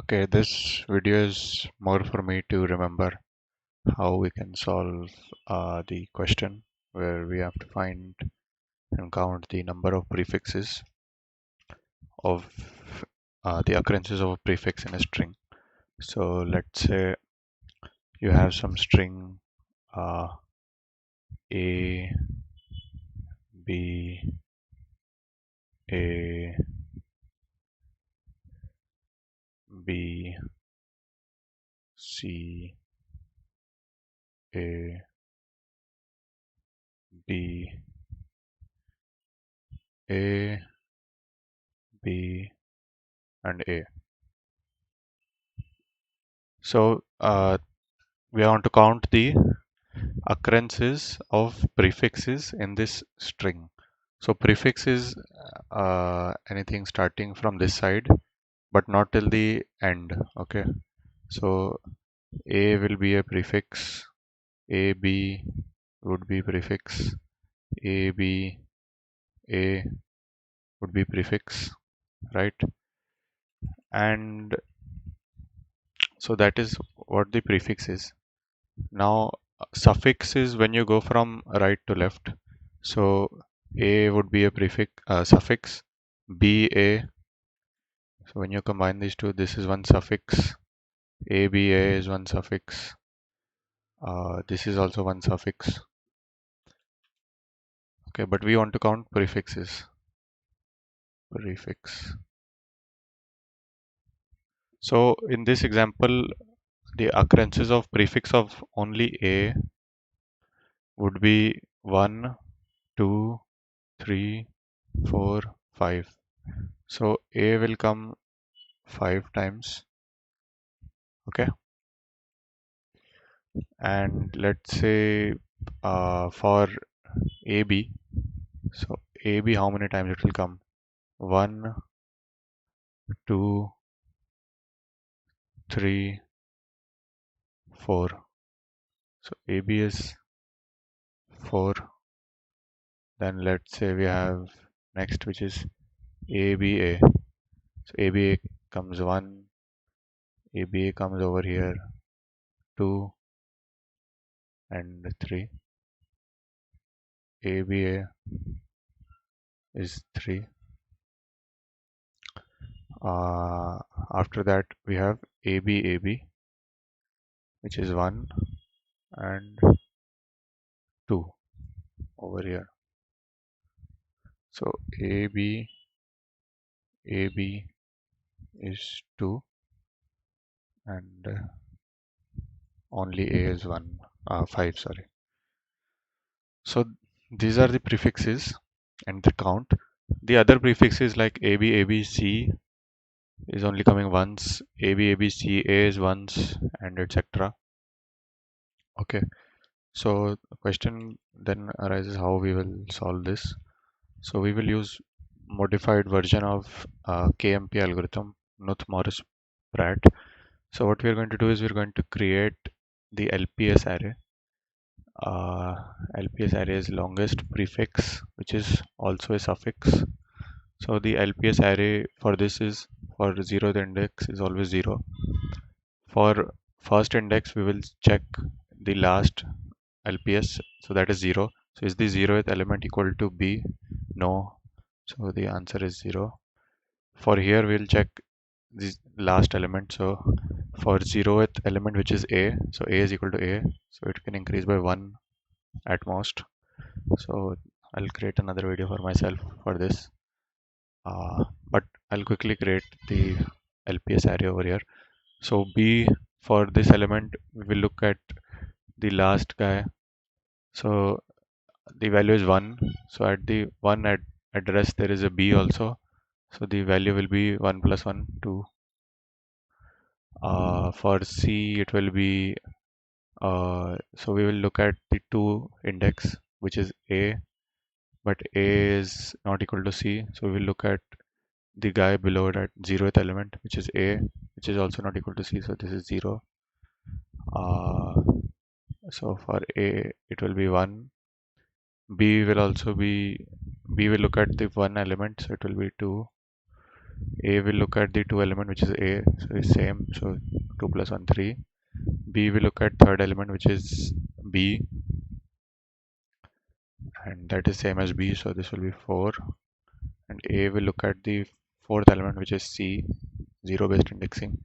Okay, this video is more for me to remember how we can solve the question where we have to find and count the number of prefixes of the occurrences of a prefix in a string. So let's say you have some string uh, A, B, A, B, C, A, B, A, B, and A. So we want to count the occurrences of prefixes in this string. So prefix is anything starting from this side but not till the end. Okay, so A will be a prefix, AB would be prefix, AB, A would be prefix, right? And so that is what the prefix is. Now suffix is when you go from right to left. So A would be a prefix, suffix, BA. So when you combine these two, this is one suffix. ABA is one suffix. This is also one suffix. Okay, but we want to count prefixes. Prefix. So in this example, the occurrences of prefix of only A would be 1, 2, 3, 4, 5. So A will come 5 times. Okay, and let's say for AB, so AB, how many times it will come? 1, 2, 3, 4. So AB is 4. Then let's say we have next, which is ABA. So ABA comes 1, ABA comes over here 2 and 3. ABA is 3. After that we have ABAB, which is 1 and 2 over here. So AB is 2 and only A is 5, sorry. So these are the prefixes and the count. The other prefixes like ABC is only coming once, ABABCA is once, and etc. Okay, so the question then arises how we will solve this. So we will use modified version of KMP algorithm, Knuth Morris Pratt. So what we are going to do is we're going to create the LPS array. LPS array is longest prefix, which is also a suffix. So the LPS array for this is for 0th index is always 0. For first index, we will check the last LPS, so that is 0. So is the 0th element equal to B? No. So the answer is 0. For here, we'll check the last element. So for 0th element, which is A, so A is equal to A, so it can increase by 1 at most. So I'll create another video for myself for this. But I'll quickly create the LPS array over here. So B, for this element, we will look at the last guy. So the value is 1. So at the 1 address, there is a B also. So the value will be 1 plus 1, 2. For C, it will be, so we will look at the 2 index, which is A, but A is not equal to C. So we will look at the guy below it at 0th element, which is A, which is also not equal to C. So this is 0. So for A, it will be 1. B will also be, B will look at the 1 element, so it will be 2. A will look at the two element which is A, so it's same, so 2 plus 1 3. B will look at third element which is B, and that is same as B, so this will be 4. And A will look at the fourth element which is C, 0 based indexing,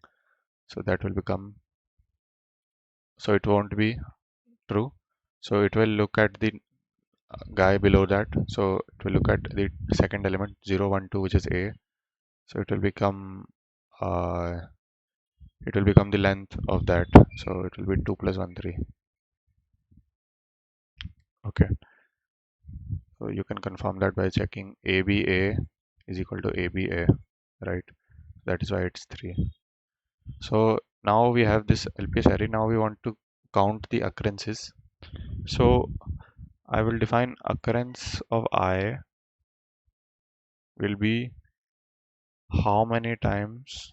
so that will become, so it won't be true, so it will look at the guy below that, so it will look at the second element 0 1 2 which is A, so uh, it will become the length of that, so it will be 2 plus 1 3. Okay, so you can confirm that by checking ABA is equal to ABA, right? That is why it's 3. So now we have this LPS array. Now we want to count the occurrences. So I will define occurrence of I will be how many times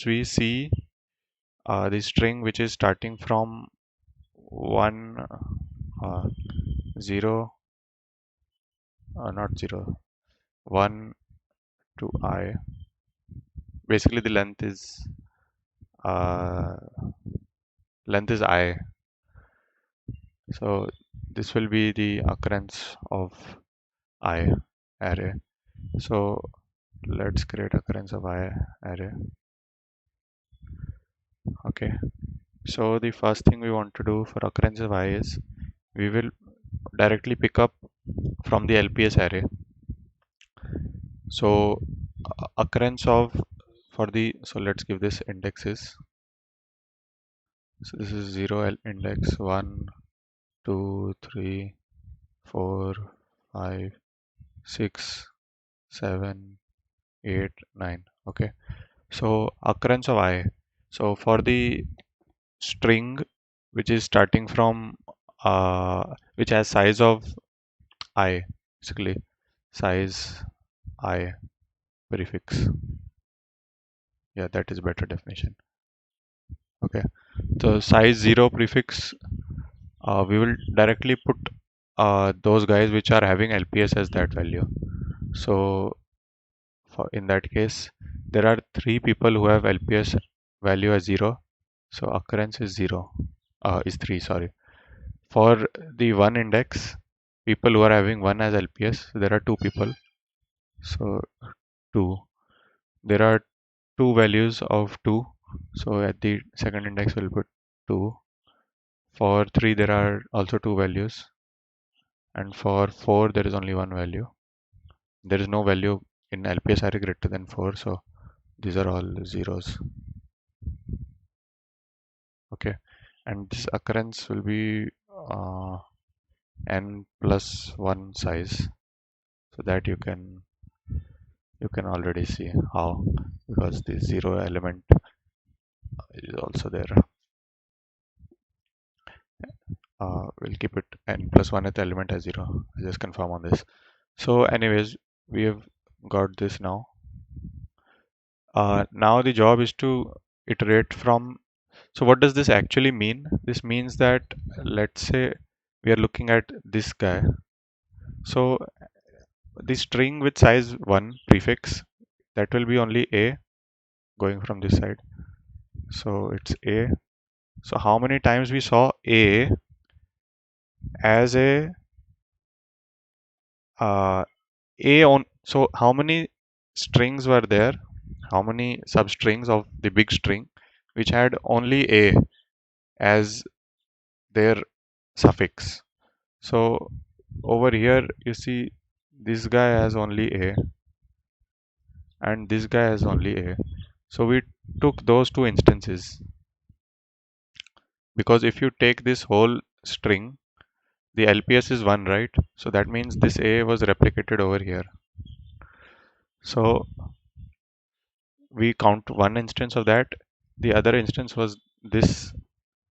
we see the string which is starting from 1 uh, 0 not 0 1 to I. Basically the uh, length is I, so this will be the occurrence of I array. So let's create occurrence of I array. Okay, so the first thing we want to do for occurrence of I is we will directly pick up from the LPS array. So occurrence of for the, so let's give this indexes. So this is 0 index 1 2 3 4 5 6 7 8 9. Okay, so occurrence of I, so for the string which is starting from which has size of I, basically size I prefix, yeah, that is better definition. Okay, so size 0 prefix, we will directly put those guys which are having LPS as that value. So for in that case there are 3 people who have LPS value as 0, so occurrence is 0, is 3, sorry. For the 1 index, people who are having 1 as LPS, there are 2 people, so 2. There are 2 values of 2, so at the second index we'll put 2. For 3 there are also 2 values, and for 4 there is only 1 value. There is no value in LPS array greater than 4, so these are all zeros. Okay, and this occurrence will be n plus 1 size, so that you can already see how, because the 0 element is also there. We'll keep it n plus 1th element as 0. I'll just confirm on this. So anyways, we have got this now. Now the job is to iterate from, so what does this actually mean? This means that, let's say we are looking at this guy. So the string with size 1 prefix, that will be only A going from this side. So it's A. So how many times we saw A as a A on, so how many strings were there? How many substrings of the big string which had only A as their suffix? So over here you see this guy has only A and this guy has only A. So we took those two instances, because if you take this whole string, the LPS is 1, right? So that means this A was replicated over here. So we count one instance of that. The other instance was this.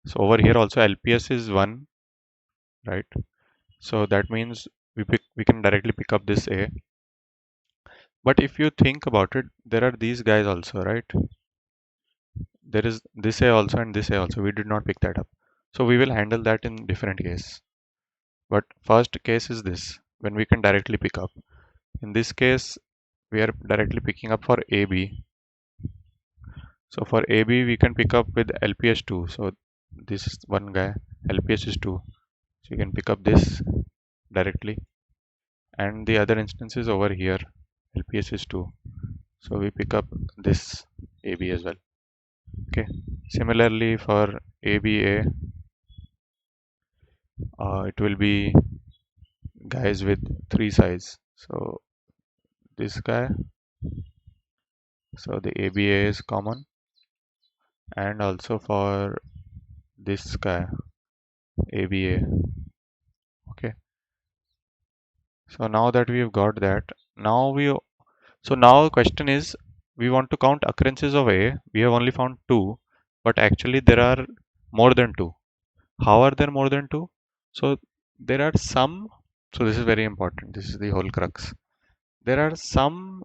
So over here also LPS is 1, right? So that means we can directly pick up this A. But if you think about it, there are these guys also, right? There is this A also and this A also. We did not pick that up. So we will handle that in different case. But first case is this, when we can directly pick up. In this case, we are directly picking up for AB. So for AB we can pick up with LPS2. So this is one guy, LPS is 2. So you can pick up this directly, and the other instance is over here, LPS is 2. So we pick up this AB as well. Okay. Similarly for ABA, it will be guys with 3 sides. So this guy, so the ABA is common, and also for this guy, ABA. Okay. So now that we've got that, now now the question is, we want to count occurrences of A. We have only found 2, but actually there are more than 2. How are there more than 2? So there are some, so this is very important. This is the whole crux. There are some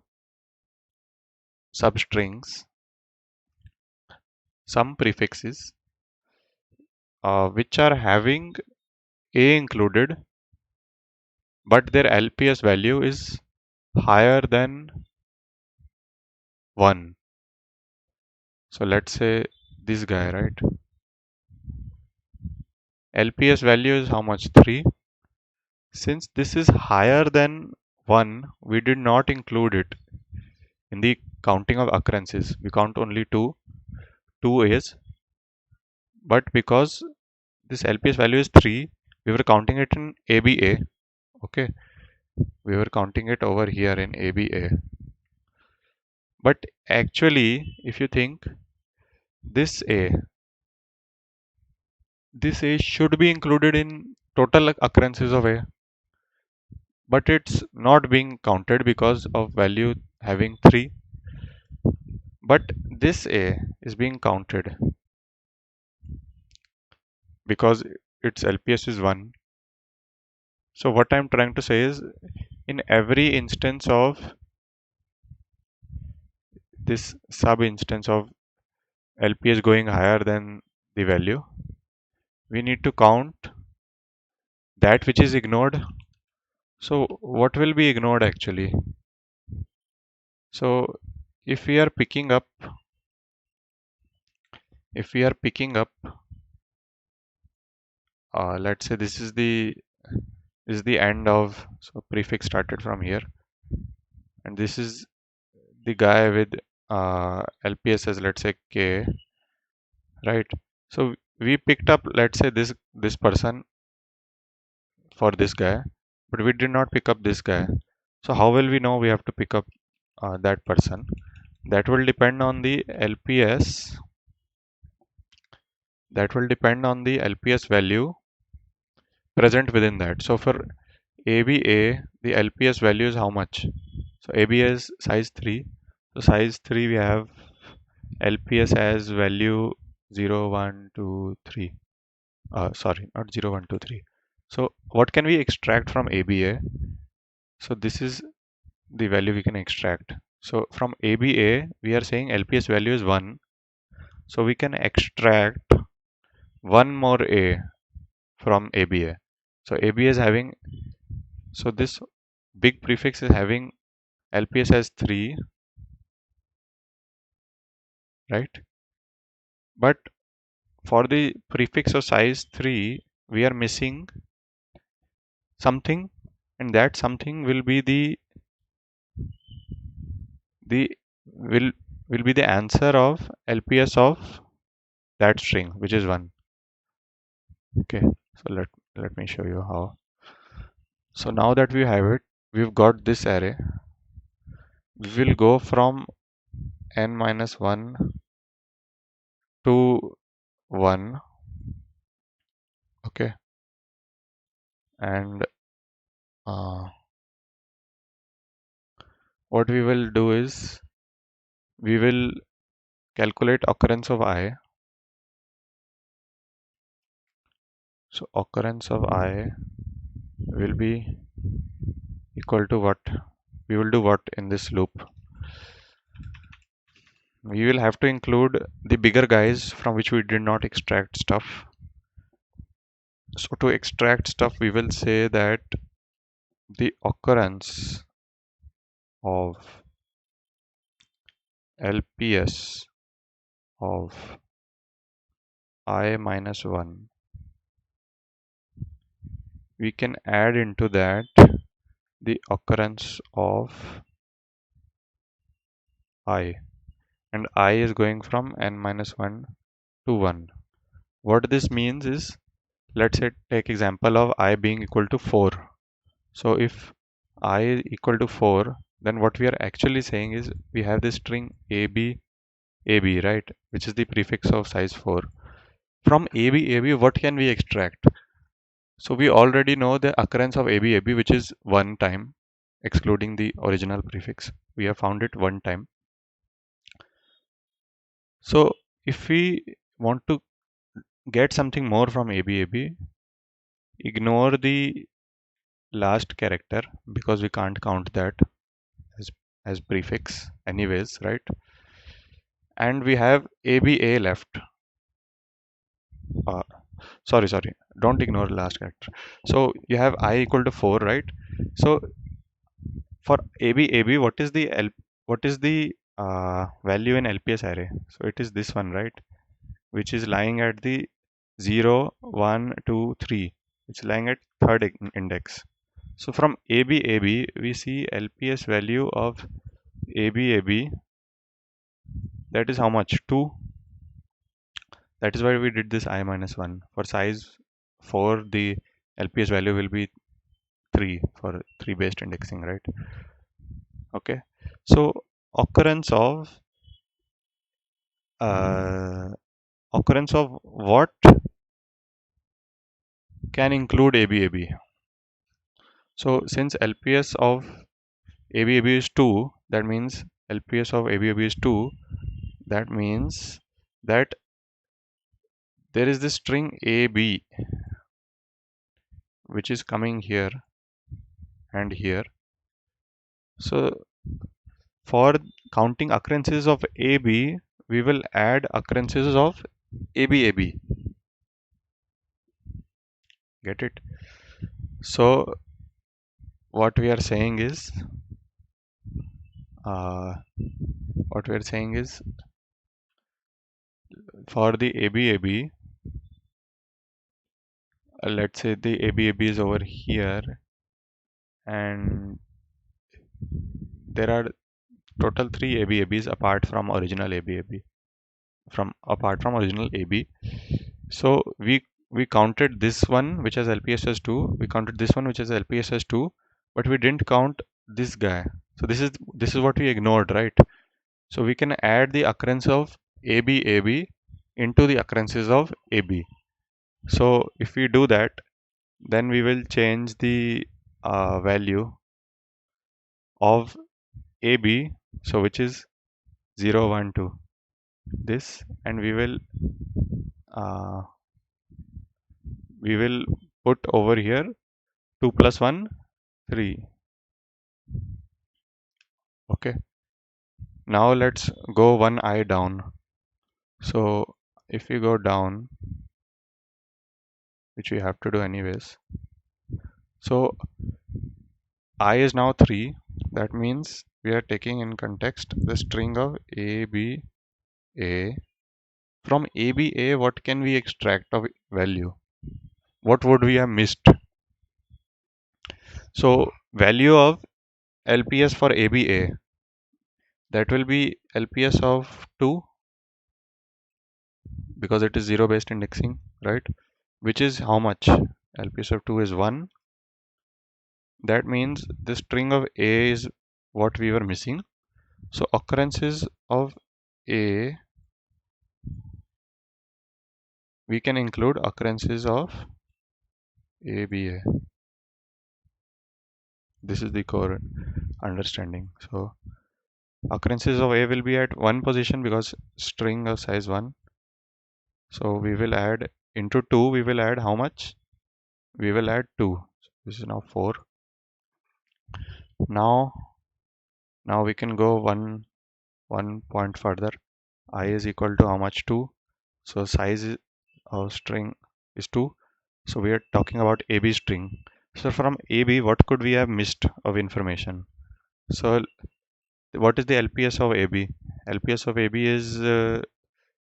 substrings, some prefixes, which are having A included, but their LPS value is higher than 1. So let's say this guy, right? LPS value is how much? 3. Since this is higher than 1, we did not include it in the counting of occurrences. We count only 2 A's, but because this LPS value is 3, we were counting it in ABA. Okay, we were counting it over here in ABA. But actually, if you think, this A should be included in total occurrences of A, but it's not being counted because of value having 3. But this A is being counted because its LPS is 1. So what I'm trying to say is, in every instance of this sub instance of LPS going higher than the value, we need to count that which is ignored. So what will be ignored actually? So if we are picking up, let's say this is the end of, so prefix started from here, and this is the guy with LPS as, let's say, K, right? So we picked up, let's say, this person for this guy, but we did not pick up this guy. So how will we know we have to pick up that person? That will depend on the LPS. That will depend on the LPS value present within that. So for ABA, the LPS value is how much? So ABA is size 3. So size 3 we have LPS as value 0, 1, 2, 3. Sorry, not 0, 1, 2, 3. So what can we extract from ABA? So this is the value we can extract. So from ABA, we are saying LPS value is 1. So we can extract one more A from ABA. So ABA is having, so this big prefix is having LPS as 3, right? But for the prefix of size 3, we are missing something, and that something will be the will be the answer of LPS of that string, which is 1. Okay, so let me show you how. So now that we have it, we've got this array. We will go from n minus 1 to 1. Okay, and what we will do is, we will calculate occurrence of I. So occurrence of I will be equal to what? We will do what in this loop? We will have to include the bigger guys from which we did not extract stuff. So to extract stuff, we will say that the occurrence of LPS of I minus 1, we can add into that the occurrence of I, and I is going from n minus 1 to 1. What this means is, let's say take example of I being equal to 4. So if I is equal to 4, then what we are actually saying is we have this string AB, AB, right, which is the prefix of size 4. From AB, AB, what can we extract? So we already know the occurrence of AB, AB, which is one time, excluding the original prefix. We have found it one time. So if we want to get something more from AB, AB, ignore the last character because we can't count that as, as prefix anyways, right? And we have ABA left. Uh, sorry, don't ignore the last character. So you have I equal to 4, right? So for AB, what is the value in LPS array? So it is this one, right? Which is lying at the 0, 1, 2, 3. It's lying at third index. So from AB, we see LPS value of AB, that is how much? 2. That is why we did this I minus 1. For size 4, the LPS value will be 3 for 3 based indexing, right? Okay. So occurrence of uh, occurrence of what can include ABAB. So since LPS of ABAB is 2, that means LPS of ABAB is 2. That means that there is this string AB which is coming here and here. So for counting occurrences of AB, we will add occurrences of ABAB. Get it? So what we are saying is uh, for the ABAB, let's say the ABAB is over here, and there are total 3 ABABs apart from original ABAB, apart from original AB. So we counted this one which has LPS as 2, we counted this one which has LPS as 2, but we didn't count this guy. So this is what we ignored, right? So we can add the occurrence of ABAB into the occurrences of AB. So if we do that, then we will change the value of AB, so which is 0, 1, 2, this, and uh, we will put over here 2 plus 1, 3. Okay. Now let's go one I down. So if we go down, which we have to do anyways, so I is now 3. That means we are taking in context the string of ABA. From ABA, what can we extract of value? What would we have missed? So value of LPS for ABA, that will be LPS of 2 because it is 0 based indexing, right? Which is how much? LPS of 2 is 1. That means the string of A is what we were missing. So occurrences of A, we can include occurrences of ABA. This is the core understanding. So occurrences of A will be at one position because string of size 1. So we will add into 2, we will add how much? We will add 2. So this is now 4. Now we can go one point further. I is equal to how much? 2. So size of string is 2. So we are talking about AB string. So from AB, what could we have missed of information? So what is the LPS of AB? LPS of AB is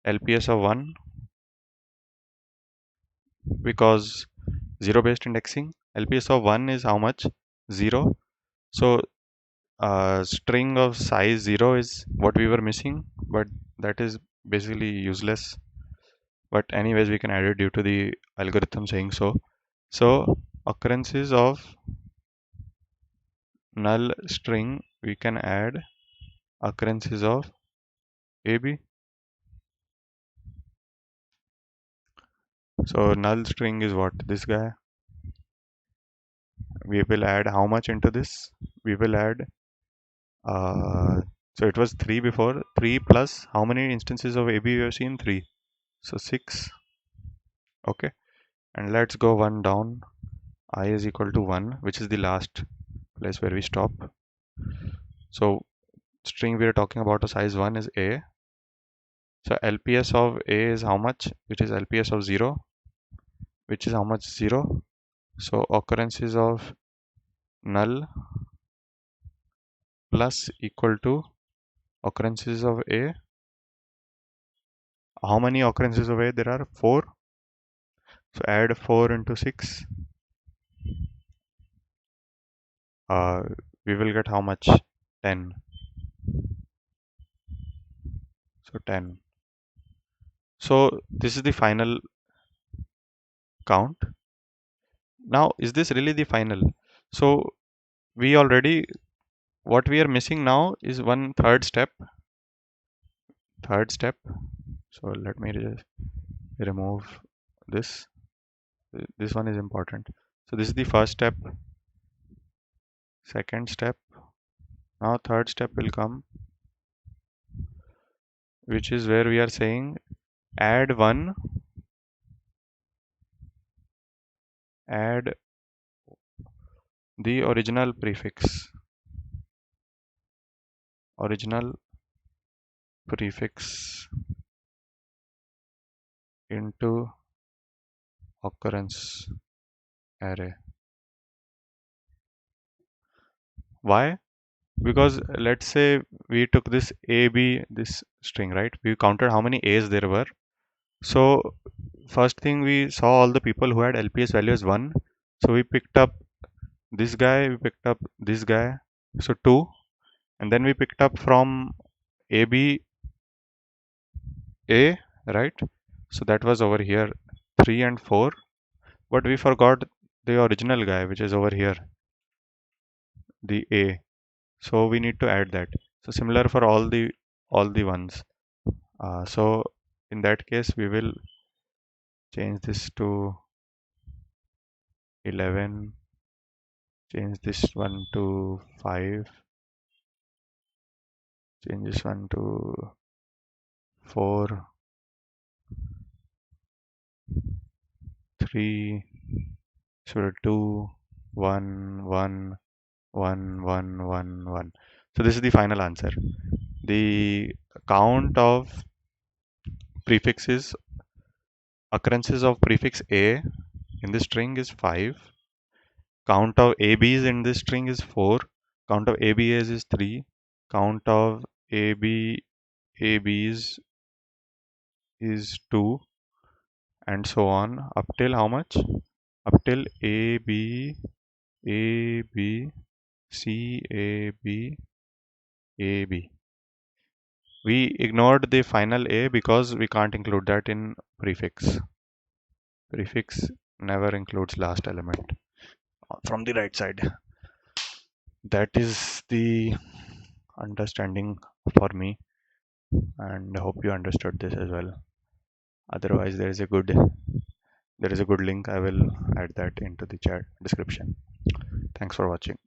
LPS of 1 because 0 based indexing. LPS of 1 is how much? 0. So string of size 0 is what we were missing, but that is basically useless. But anyways, we can add it due to the algorithm saying so. So occurrences of null string, we can add occurrences of AB. So null string is what? This guy. We will add how much into this? We will add so it was 3 before. 3 plus how many instances of AB you have seen? 3. So 6. Okay. And let's go one down. I is equal to 1, which is the last place where we stop. So string we are talking about a size 1 is A. So LPS of A is how much? Which is LPS of 0, which is how much? 0. So occurrences of null plus equal to occurrences of A. How many occurrences of A? There are 4. So add 4 into 6. We will get how much? 10. So 10. So this is the final count. Now, is this really the final? So we already, what we are missing now is one third step. So let me remove this. This one is important. So this is the first step, second step. Now third step will come, which is where we are saying add add the original prefix into occurrence array. Why? Because let's say we took this AB, this string, right? We counted how many A's there were. So first thing we saw all the people who had LPS value as 1. So we picked up this guy, we picked up this guy, so 2. And then we picked up from AB A, right? So that was over here 3 and 4. But we forgot the original guy, which is over here, the A. So we need to add that. So similar for all the ones. So in that case, we will change this to 11, change this one to 5, change this one to 4, 3, so 2, 1, 1, 1, 1, 1, 1. So this is the final answer. The count of prefixes, occurrences of prefix A in the string is 5. Count of ABs in this string is 4. Count of ABAs is 3. Count of ABs is 2, and so on up till how much? Up till AB, AB, C, AB, AB. We ignored the final A because we can't include that in prefix. Prefix never includes last element. From the right side. That is the understanding for me, and I hope you understood this as well. Otherwise, there is a good link. I will add that into the chat description. Thanks for watching.